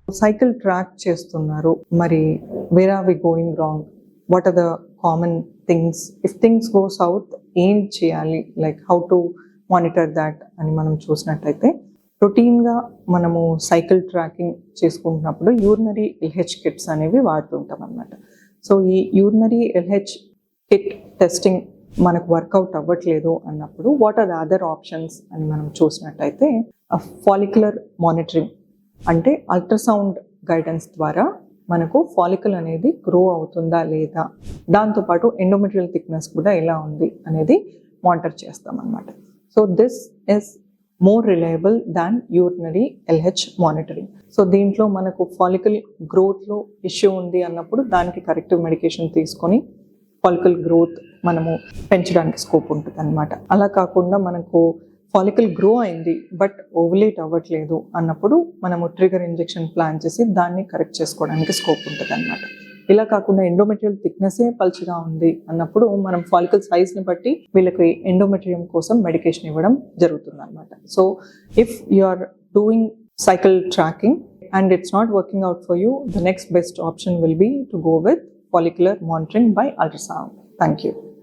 Cycle track చేస్తున్నారు, మరి where are we going wrong, what are the common things, if things go south ఏం చేయాలి, like how to monitor that అని మనం చూసినట్టయితే, రొటీన్గా మనము సైకిల్ ట్రాకింగ్ చేసుకుంటున్నప్పుడు యూరినరీ ఎల్హెచ్ కిట్స్ అనేవి వాడుతుంటాం అన్నమాట. సో ఈ యూరినరీ ఎల్హెచ్ కిట్ టెస్టింగ్ మనకు వర్కౌట్ అవ్వట్లేదు అన్నప్పుడు what are the other options అని మనం చూసినట్టయితే, ఫాలిక్యులర్ మానిటరింగ్ అంటే అల్ట్రాసౌండ్ గైడెన్స్ ద్వారా మనకు ఫాలికల్ అనేది గ్రో అవుతుందా లేదా, దాంతోపాటు ఎండోమెట్రియల్ థిక్నెస్ కూడా ఎలా ఉంది అనేది మానిటర్ చేస్తాం అన్నమాట. So this is more reliable than urinary LH monitoring. So దీంట్లో మనకు ఫాలికల్ గ్రోత్లో ఇష్యూ ఉంది అన్నప్పుడు దానికి కరెక్టివ్ మెడికేషన్ తీసుకొని ఫాలికల్ గ్రోత్ మనము పెంచడానికి స్కోప్ ఉంటుంది అన్నమాట. అలా కాకుండా మనకు ఫాలికల్ గ్రో అయింది బట్ ఓవులేట్ అవ్వట్లేదు అన్నప్పుడు మనము ట్రిగర్ ఇంజెక్షన్ ప్లాన్ చేసి దాన్ని కరెక్ట్ చేసుకోవడానికి స్కోప్ ఉంటుంది అన్నమాట. ఇలా కాకుండా ఎండోమెట్రియల్ థిక్నెస్సే పల్చగా ఉంది అన్నప్పుడు మనం ఫాలికల్ సైజ్ని బట్టి వీళ్ళకి ఎండోమెట్రియం కోసం మెడికేషన్ ఇవ్వడం జరుగుతుంది అన్నమాట. So if you are doing cycle tracking and it's not working out for you, the next best option will be to go with follicular monitoring by ultrasound. Thank you.